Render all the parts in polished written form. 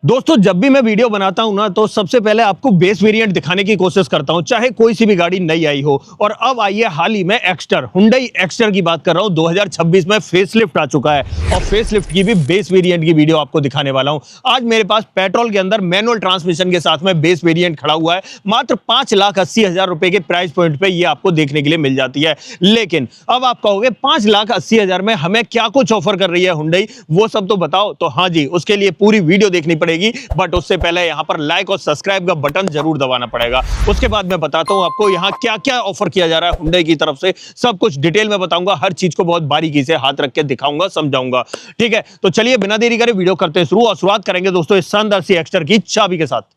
दोस्तों जब भी मैं वीडियो बनाता हूं ना तो सबसे पहले आपको बेस वेरिएंट दिखाने की कोशिश करता हूं, चाहे कोई सी भी गाड़ी नई आई हो। और अब आई है हाल ही में एक्स्टर, हुंडई एक्स्टर की बात कर रहा हूं। 2026 में फेसलिफ्ट आ चुका है और फेसलिफ्ट की भी बेस वेरिएंट की वीडियो आपको दिखाने वाला हूं। आज मेरे पास पेट्रोल के अंदर मैनुअल ट्रांसमिशन के साथ में बेस वेरिएंट खड़ा हुआ है। मात्र 5,80,000 रुपए के प्राइस पॉइंट पे ये आपको देखने के लिए मिल जाती है। लेकिन अब आप कहोगे 5,80,000 में हमें क्या कुछ ऑफर कर रही है हुंडई, वो सब तो बताओ। तो हाँ जी, उसके लिए पूरी वीडियो देखनी पड़ेगी, बट उससे पहले यहां पर लाइक और सब्सक्राइब का बटन जरूर दबाना पड़ेगा। उसके बाद मैं बताता हूं आपको यहां क्या क्या ऑफर किया जा रहा है हुंडई की तरफ से। सब कुछ डिटेल में बताऊंगा, हर चीज को बहुत बारीकी से हाथ रख के दिखाऊंगा, समझाऊंगा। ठीक है, तो चलिए बिना देरी करे वीडियो करते हैं शुरू और शुरुआत करेंगे दोस्तों इस शानदार सी एक्स्टर की चाबी के साथ।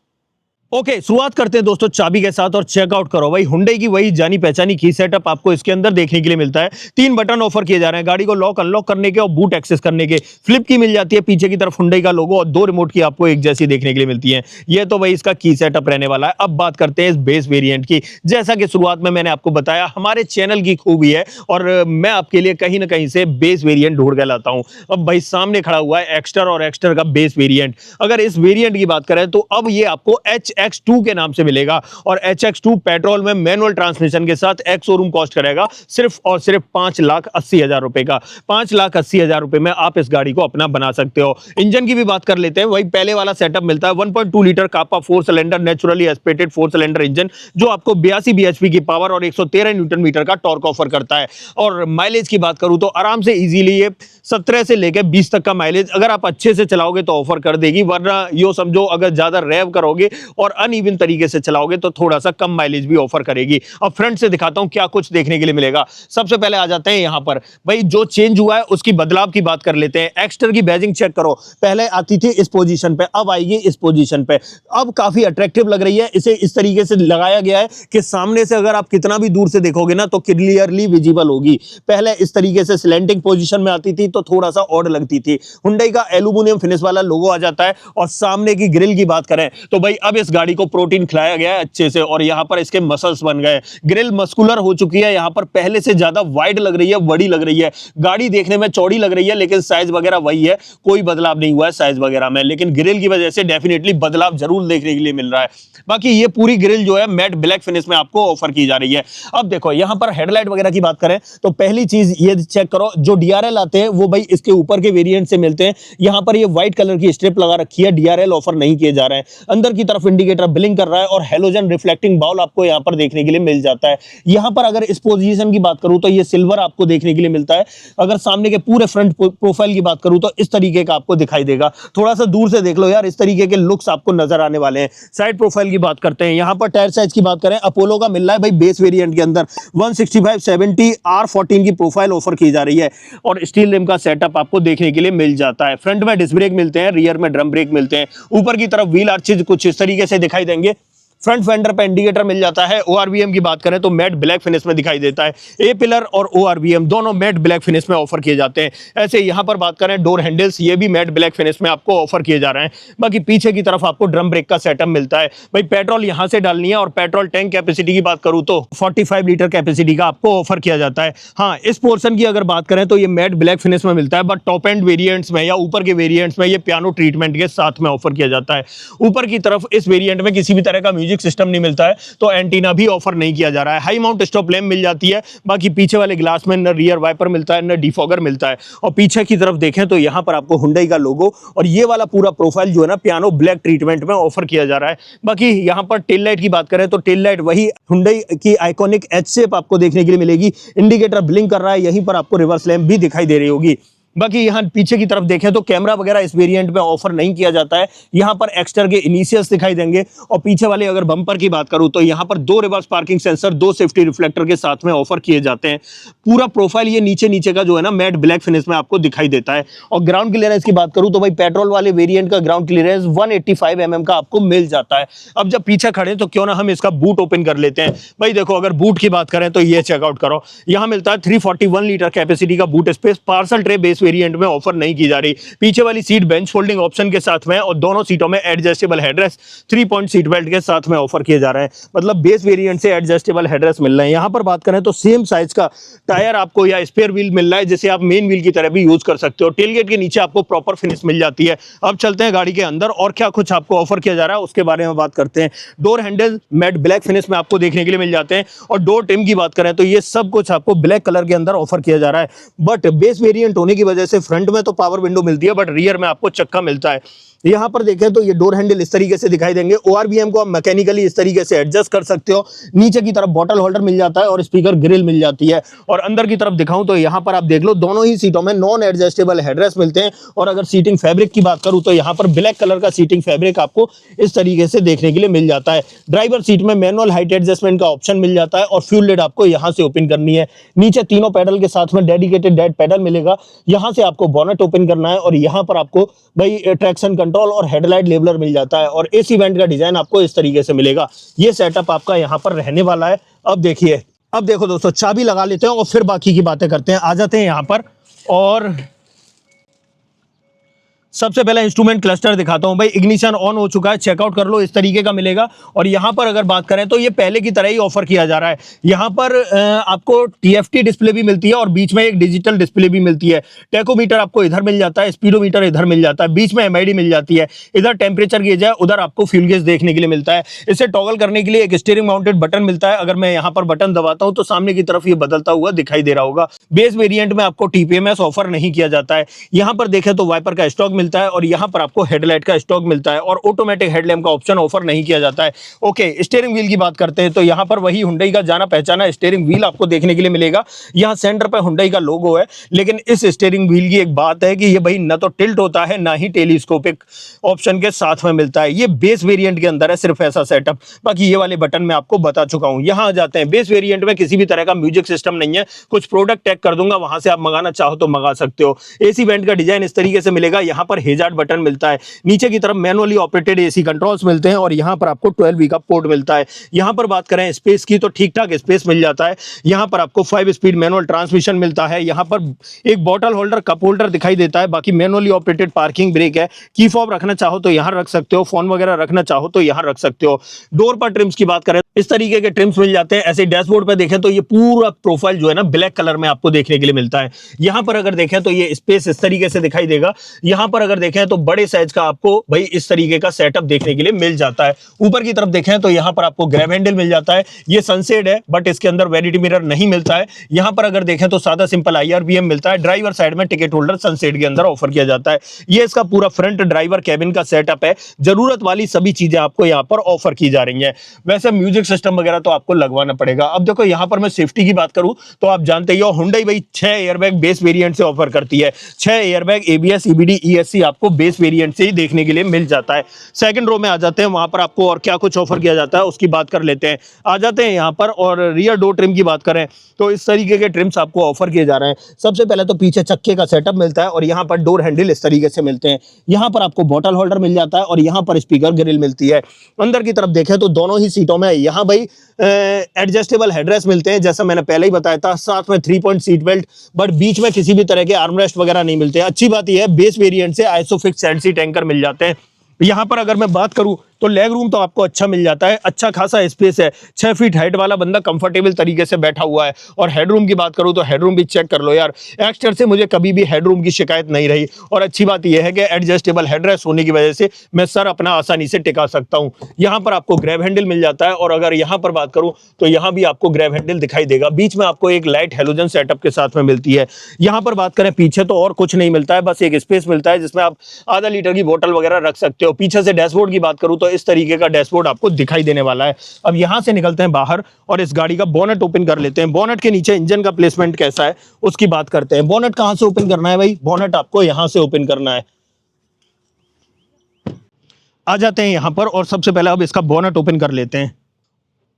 ओके, शुरुआत करते हैं दोस्तों चाबी के साथ और चेकआउट करो भाई। हुंडई की वही जानी पहचानी की सेटअप आपको इसके अंदर देखने के लिए मिलता है। 3 बटन ऑफर किए जा रहे हैं गाड़ी को लॉक अनलॉक करने के और बूट एक्सेस करने के। फ्लिप की मिल जाती है पीछे की तरफ हुंडई का लोगो और 2 रिमोट की आपको एक जैसी देखने के लिए मिलती है। ये तो भाई इसका की सेटअप रहने वाला है। अब बात करते हैं इस बेस वेरिएंट की। जैसा कि शुरुआत में मैंने आपको बताया, हमारे चैनल की खूबी है और मैं आपके लिए कहीं ना कहीं से बेस वेरिएंट ढूंढ के लाता हूं। अब भाई सामने खड़ा हुआ है एक्स्टर और एक्स्टर का बेस वेरिएंट। अगर इस वेरिएंट की बात करें तो अब ये आपको HX2 के नाम से मिलेगा और HX2 पेट्रोल में मैनुअल ट्रांसमिशन के साथ एक्स शोरूम कॉस्ट करेगा सिर्फ और सिर्फ 5,80,000 रुपए का। 5,80,000 रुपए में आप इस गाड़ी को अपना बना सकते हो। इंजन की भी बात कर लेते हैं। वही पहले वाला सेटअप मिलता है। 1.2 लीटर कापा 4 cylinder naturally aspirated 4 cylinder engine जो आपको 82 bhp की पावर और 113 न्यूटन मीटर का टॉर्क ऑफर करता है। और माइलेज की बात करूं तो आराम से इजीली ये 17 से लेकर 20 तक का माइलेज अगर आप अच्छे से चलाओगे तो ऑफर कर देगी, वरना यो समझो अगर ज्यादा रेव करोगे और अनइवन तरीके से चलाओगे तो थोड़ा सा कम माइलेज भी ऑफर करेगी। अब फ्रंट से दिखाता हूं क्या कुछ देखने के लिए मिलेगा। सबसे पहले आ जाते हैं यहां पर भाई जो चेंज हुआ है उसकी बदलाव की बात कर लेते हैं। एक्स्टर की बैजिंग चेक करो, पहले आती थी इस पोजीशन पे, अब आएगी इस पोजीशन पे। अब काफी अट्रैक्टिव लग रही है। इसे इस तरीके से लगाया गया है कि सामने से अगर आप कितना भी दूर से देखोगे ना तो क्लियरली विजिबल होगी। पहले इस तरीके से स्लैंटिंग पोजीशन में आती थी तो थोड़ा सा ऑड लगती थी। हुंडई का एल्यूमिनियम फिनिश वाला लोगो आ जाता है। और सामने की ग्रिल की बात करें तो भाई अब इस गाड़ी को प्रोटीन खिलाया गया है अच्छे से और यहां पर इसके मसल्स बन गए। ग्रिल मस्कुलर हो चुकी है, यहां पर पहले से ज्यादा वाइड लग रही है, बड़ी लग रही है। गाड़ी देखने में चौड़ी लग रही है लेकिन साइज वगैरह वही है, कोई बदलाव नहीं हुआ है साइज वगैरह में। लेकिन ग्रिल की वजह से डेफिनेटली बदलाव जरूर देखने के लिए मिल रहा है। बाकी ये पूरी ग्रिल जो है मैट ब्लैक फिनिश में आपको ऑफर की जा रही है। अब देखो यहां पर हेडलाइट वगैरह की बात करें तो पहली चीज ये चेक करो, जो DRL आते हैं वो भाई इसके ऊपर के वेरिएंट से मिलते हैं। यहां पर ये व्हाइट कलर की स्ट्रिप लगा रखी है, DRL ऑफर नहीं किए जा रहे हैं। अंदर की तरफ इंडिकेटर ब्लिंक कर रहा है और हेलोजन रिफ्लेक्टिंग बाउल आपको यहां पर देखने के लिए मिल जाता है। यहां पर अगर इस पोजीशन की बात करूं तो ये सिल्वर आपको देखने के लिए मिलता है। अगर सामने के पूरे फ्रंट प्रोफाइल की बात करूं तो इस तरीके का आपको दिखाई देगा। थोड़ा सा दूर से देख लो यार, इस तरीके के लुक्स आपको नजर आने वाले हैं। साइड प्रोफाइल की बात करते हैं। यहां पर टायर साइज की बात करें, अपोलो का मिल रहा है भाई बेस वेरिएंट के अंदर 165/70 R14 की प्रोफाइल ऑफर की जा रही है और स्टील रिम का सेटअप आपको देखने के लिए मिल जाता है। फ्रंट में डिस्क ब्रेक मिलते हैं, रियर में ड्रम ब्रेक मिलते हैं। ऊपर की तरफ व्हील आर्चेज कुछ इस तरीके से दिखाई देंगे। फ्रंट फेंडर पे इंडिकेटर मिल जाता है। ORVM की बात करें तो मैट ब्लैक फिनिश में दिखाई देता है। ए पिलर और ORVM दोनों मैट ब्लैक फिनिश में ऑफर किए जाते हैं। ऐसे यहां पर बात करें डोर हैंडल्स, ये भी मैट ब्लैक फिनिश में आपको ऑफर किए जा रहे हैं। बाकी पीछे की तरफ आपको ड्रम ब्रेक का सेटअप मिलता है। भाई पेट्रोल यहां से डालनी है और पेट्रोल टैंक कैपेसिटी की बात करूं तो 45 लीटर कैपेसिटी का आपको ऑफर किया जाता है। हाँ, इस पोर्शन की अगर बात करें तो ये मैट ब्लैक फिनिश में मिलता है, बट टॉप एंड वेरिएंट्स में या ऊपर के वेरिएंट्स में ये पियानो ट्रीटमेंट के साथ में ऑफर किया जाता है। ऊपर की तरफ इस वेरिएंट में किसी भी तरह का म्यूजिक सिस्टम नहीं मिलता है तो एंटीना भी ऑफर नहीं किया जा रहा है। हाई माउंट स्टॉप लैंप मिल जाती है। बाकी पीछे वाले ग्लास में न रियर वाइपर मिलता है न डिफॉगर मिलता है। और पीछे की तरफ देखें तो यहां पर आपको हुंडई का लोगो और ये वाला पूरा प्रोफाइल जो है ना पियानो ब्लैक ट्रीटमेंट में ऑफर किया जा रहा है। बाकी यहां पर टेल लाइट की बात करें तो टेल लाइट वही हुंडई की आइकॉनिक एच शेप आपको देखने के लिए मिलेगी। इंडिकेटर ब्लिंक कर रहा है, यहीं पर आपको रिवर्स लैंप भी दिखाई दे रही होगी। बाकी यहां पीछे की तरफ देखें तो कैमरा वगैरह इस वेरिएंट में ऑफर नहीं किया जाता है। यहां पर एक्स्टर के इनिशियल्स दिखाई देंगे। और पीछे वाले अगर बम्पर की बात करूं तो यहां पर 2 reverse parking sensor 2 safety reflector के साथ में ऑफर किए जाते हैं। पूरा प्रोफाइल ये नीचे नीचे का जो है ना मैट ब्लैक फिनिश में आपको दिखाई देता है। और ग्राउंड क्लियरेंस की बात करूं तो भाई पेट्रोल वाले वेरिएंट का ग्राउंड क्लियरेंस 185 mm का आपको मिल जाता है। अब जब पीछे खड़े तो क्यों ना हम इसका बूट ओपन कर लेते हैं। भाई देखो अगर बूट की बात करें तो ये चेकआउट करो, यहां मिलता है 341 लीटर कैपेसिटी का boot space. Parcel tray base variant में ऑफर नहीं की जा रही। पीछे वाली सीट बेंच फोल्डिंग ऑप्शन के साथ में और दोनों सीटों में adjustable headrest 3 point seat belt के साथ में ऑफर किए जा रहे हैं। मतलब बेस वेरिएंट से एडजस्टेबल हेडरेस्ट मिल रहे हैं। यहाँ पर बात करें तो सेम साइज का टायर आपको या स्पेयर व्हील मिल रहा है, जिसे आप मेन व्हील की तरह भी यूज कर सकते हो। टेलगेट के नीचे आपको प्रॉपर फिनिश मिल जाती है। अब चलते हैं गाड़ी के अंदर और क्या कुछ आपको ऑफर किया जा रहा है उसके बारे में बात करते हैं। Door handle matte black finish में आपको देखने के लिए मिल जाते हैं और डोर ट्रिम की बात करें तो ये सब कुछ आपको ब्लैक कलर के अंदर ऑफर किया जा रहा है। बट बेस वेरिएंट होने की वजह से फ्रंट में तो पावर विंडो मिलती है, बट रियर में आपको चक्का मिलता है। यहाँ पर देखें तो ये डोर हैंडल इस तरीके से दिखाई देंगे। ORVM को आप मैकेनिकली इस तरीके से एडजस्ट कर सकते हो। नीचे की तरफ बॉटल होल्डर मिल जाता है और स्पीकर ग्रिल मिल जाती है। और अंदर की तरफ दिखाऊं तो यहाँ पर आप देख लो, दोनों ही सीटों में नॉन एडजस्टेबल हेडरेस्ट मिलते हैं। और अगर सीटिंग फैब्रिक की बात करूं तो यहाँ पर ब्लैक कलर का सीटिंग फैब्रिक आपको इस तरीके से देखने के लिए मिल जाता है। ड्राइवर सीट में मैनुअल हाइट एडजस्टमेंट का ऑप्शन मिल जाता है और फ्यूल लिड आपको यहाँ से ओपन करनी है। नीचे तीनों पैडल के साथ में डेडिकेटेड डेड पैडल मिलेगा। यहाँ से आपको बोनेट ओपन करना है और यहाँ पर आपको भाई ट्रैक्शन कंट्रोल और हेडलाइट लेबलर मिल जाता है। और AC वेंट का डिजाइन आपको इस तरीके से मिलेगा। ये सेटअप आपका यहाँ पर रहने वाला है। अब देखिए, अब देखो दोस्तों, चाबी लगा लेते हैं और फिर बाकी की बातें करते हैं। आ जाते हैं यहाँ पर और सबसे पहले इंस्ट्रूमेंट क्लस्टर दिखाता हूं भाई। इग्निशन ऑन हो चुका है, चेकआउट कर लो, इस तरीके का मिलेगा। और यहां पर अगर बात करें तो ये पहले की तरह ही ऑफर किया जा रहा है। यहां पर आपको TFT डिस्प्ले भी मिलती है और बीच में एक डिजिटल डिस्प्ले भी मिलती है। टेकोमीटर आपको इधर मिल जाता है, स्पीडोमीटर इधर मिल जाता है, बीच में MID मिल जाती है। इधर टेम्परेचर गेज है, उधर आपको फ्यूल गेज देखने के लिए मिलता है। इसे टॉगल करने के लिए एक स्टीयरिंग माउंटेड बटन मिलता है। अगर मैं यहाँ पर बटन दबाता हूं तो सामने की तरफ ये बदलता हुआ दिखाई दे रहा होगा। बेस वेरिएंट में आपको TPMS ऑफर नहीं किया जाता है। यहाँ पर देखें तो वाइपर का स्टॉक मिलता है और यहाँ पर आपको हेडलाइट का स्टॉक मिलता है और ऑटोमेटिक हेडलैम्प का ऑप्शन ऑफर नहीं किया जाता है। ओके, स्टीयरिंग व्हील की बात करते हैं तो यहाँ पर वही हुंडई का जाना पहचाना स्टीयरिंग व्हील आपको देखने के लिए मिलेगा। यहाँ सेंटर पर हुंडई का लोगो है, लेकिन इस स्टीयरिंग व्हील की एक बात है कि ये भाई न तो टिल्ट होता है ना ही टेलीस्कोपिक ऑप्शन के साथ में मिलता है। ये बेस वेरिएंट के अंदर है सिर्फ ऐसा सेटअप। बाकी ये वाले बटन मैं आपको बता चुका हूँ। यहाँ आ जाते हैं, बेस वेरिएंट में किसी भी तरह का म्यूजिक सिस्टम नहीं है। कुछ प्रोडक्ट टैग कर दूंगा, वहां से आप मंगाना चाहो तो मंगा सकते हो। AC वेंट का डिजाइन इस तरीके से मिलेगा। यहाँ पर हेजार्ड बटन मिलता है। नीचे की तरफ मैनुअली ऑपरेटेड AC कंट्रोल्स मिलते हैं और यहाँ पर आपको 12V का पोर्ट मिलता है। यहाँ पर बात करें स्पेस की तो ठीक ठाक स्पेस मिल जाता है। यहाँ पर आपको 5 स्पीड मैनुअल ट्रांसमिशन मिलता है। यहाँ पर एक बॉटल होल्डर, कप होल्डर दिखाई देता है। बाकी मैनुअली ऑपरेटेड पार्किंग ब्रेक है। की फॉब रखना चाहो तो यहाँ रख सकते हो, फोन वगैरह रखना चाहो तो यहाँ रख सकते हो। डोर पर ट्रिम्स की बात करें, इस तरीके के ट्रिम्स मिल जाते हैं। ऐसे डैशबोर्ड पर देखें तो ये पूरा प्रोफाइल जो है ना ब्लैक कलर में आपको देखने के लिए मिलता है। यहाँ पर अगर देखें तो ये स्पेस इस तरीके से दिखाई देगा। यहाँ पर अगर देखें तो बड़े साइज का आपको भाई इस तरीके का सेटअप देखने के लिए मिल जाता है। ऊपर की तरफ देखें तो यहाँ पर आपको ग्रैब हैंडल मिल जाता है। ये सनसेड है बट इसके अंदर वैनिटी मिरर नहीं मिलता है। यहाँ पर अगर देखें तो सादा सिंपल IRBM मिलता है। ड्राइवर साइड में टिकट होल्डर सनसेड के अंदर ऑफर किया जाता है। ये इसका पूरा फ्रंट ड्राइवर कैबिन का सेटअप है। जरूरत वाली सभी चीजें आपको यहाँ पर ऑफर की जा रही हैं। वैसे म्यूजिक सिस्टम वगैरह तो आपको लगवाना पड़ेगा। अब देखो यहाँ पर मैं सेफ्टी की बात करूं तो आप जानते ही हो हुंडई भाई 6 एयरबैग बेस वेरिएंट से ऑफर करती है। 6 एयरबैग ABS EBD ESC आपको बेस वेरिएंट से ही देखने के लिए मिल जाता है। सेकंड रो में आ जाते हैं, वहां पर आपको और क्या कुछ ऑफर किया जाता है उसकी बात कर लेते हैं। आ जाते हैं यहाँ पर और रियर डोर ट्रिम की बात करें तो इस तरीके के ट्रिम्स आपको ऑफर किए जा रहे हैं। सबसे पहले तो पीछे चक्के का सेटअप मिलता है और यहाँ पर डोर हैंडल इस तरीके से मिलते हैं। यहाँ पर आपको बॉटल होल्डर मिल जाता है और यहाँ पर स्पीकर ग्रिल मिलती है। अंदर की तरफ देखें तो दोनों ही सीटों में यहाँ भाई एडजस्टेबल हेडरेस्ट मिलते हैं, जैसा मैंने पहले ही बताया था। साथ में 3 पॉइंट सीट बेल्ट, बट बीच में किसी भी तरह के आर्मरेस्ट वगैरह नहीं मिलते। अच्छी बात यह है बेस वेरिएंट से आइसोफिक्स साइड सीट एंकर मिल जाते हैं। यहाँ पर अगर मैं बात करूं तो लेग रूम तो आपको अच्छा मिल जाता है। अच्छा खासा स्पेस है। 6 फीट हाइट वाला बंदा कंफर्टेबल तरीके से बैठा हुआ है। और हेडरूम की बात करूं तो हेडरूम भी चेक कर लो यार, एक्स्टर से मुझे कभी भी हेडरूम की शिकायत नहीं रही। और अच्छी बात यह है कि एडजस्टेबल हेडरेस्ट होने की वजह से मैं सर अपना आसानी से टिका सकता हूं। यहाँ पर आपको ग्रैब हैंडल मिल जाता है और अगर यहाँ पर बात करूं तो यहाँ भी आपको ग्रैब हैंडल दिखाई देगा। बीच में आपको एक लाइट हेलोजन सेटअप के साथ में मिलती है। यहाँ पर बात करें पीछे तो और कुछ नहीं मिलता है, बस एक स्पेस मिलता है जिसमें आप आधा लीटर की बोतल वगैरह रख सकते हो। पीछे से डैशबोर्ड की बात करूं तो इस तरीके का डैशबोर्ड आपको दिखाई देने वाला है। अब यहां से निकलते हैं बाहर और इस गाड़ी का बोनेट ओपन कर लेते हैं। बोनेट के नीचे इंजन का प्लेसमेंट कैसा है उसकी बात करते हैं। बोनेट कहां से ओपन करना है भाई? बोनेट आपको यहां से ओपन करना है। आ जाते हैं यहां पर और सबसे पहले अब इसका बोनेट ओपन कर लेते हैं।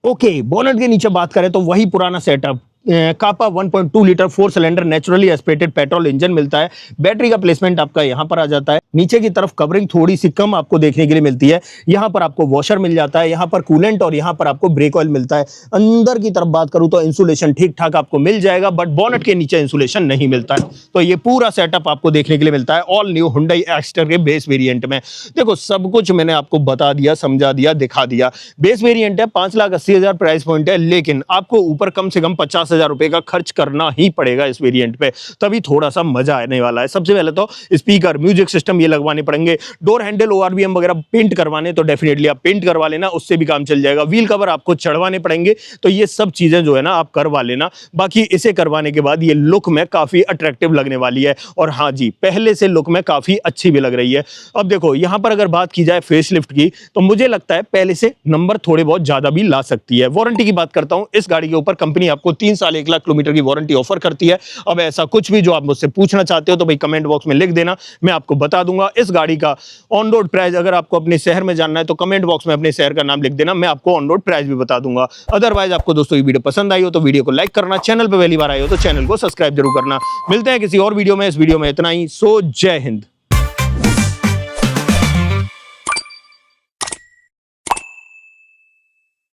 ओके, बोनेट के नीचे बात करें तो वही पुराना सेटअप, कापा 1.2 litre 4 cylinder naturally aspirated petrol engine मिलता है। बैटरी का प्लेसमेंट आपका यहाँ पर आ जाता है। नीचे की तरफ कवरिंग थोड़ी सी कम आपको देखने के लिए मिलती है। यहाँ पर आपको वॉशर मिल जाता है, यहाँ पर कूलेंट और यहाँ पर आपको ब्रेक ऑयल मिलता है। अंदर की तरफ बात करूं तो इंसुलेशन ठीक ठाक आपको मिल जाएगा, बट बॉनेट के नीचे इंसुलेशन नहीं मिलता है। तो ये पूरा सेटअप आपको देखने के लिए मिलता है ऑल न्यू हुंडई एक्स्टर के बेस वेरिएंट में। देखो सब कुछ मैंने आपको बता दिया, समझा दिया, दिखा दिया। बेस वेरिएंट है, 5,80,000 प्राइस पॉइंट है, लेकिन आपको ऊपर कम से कम 50,000 रुपए का खर्च करना ही पड़ेगा इस वेरिएंट पे, तभी थोड़ा सा मजा आने वाला है। सबसे पहले तो स्पीकर, म्यूजिक सिस्टम ये लगवाने पड़ेंगे। डोर हैंडल, ORVM वगैरह पेंट करवाने तो डेफिनेटली आप पेंट करवा लेना, उससे भी काम चल जाएगा। व्हील कवर आपको चढ़वाने पड़ेंगे, तो ये सब चीजें जो है ना आप करवा लेना। बाकी इसे करवाने के बाद ये लुक में काफी अट्रैक्टिव लगने वाली है, और हाँ जी पहले से लुक में काफी अच्छी भी लग रही है। अब देखो यहां पर अगर बात की जाए फेसलिफ्ट की, तो मुझे लगता है पहले से नंबर थोड़े बहुत ज्यादा भी ला सकती है। वारंटी की बात करता हूं, इस गाड़ी के ऊपर कंपनी आपको 3 साल 1 लाख किलोमीटर की वारंटी ऑफर करती है। अब ऐसा कुछ भी जो आप मुझसे पूछना चाहते हो तो भाई कमेंट बॉक्स में लिख देना, मैं आपको बता दूंगा। इस गाड़ी का ऑन रोड प्राइस अगर आपको अपने शहर में जानना है तो कमेंट बॉक्स में अपने शहर का नाम लिख देना, मैं आपको ऑन रोड प्राइस भी बता दूंगा। अदरवाइज आपको दोस्तों ये वीडियो पसंद आई हो तो वीडियो को लाइक करना, चैनल पर पहली बार आए हो तो चैनल को सब्सक्राइब जरूर करना। मिलते हैं किसी और वीडियो में, इस वीडियो में इतना ही। सो जय हिंद।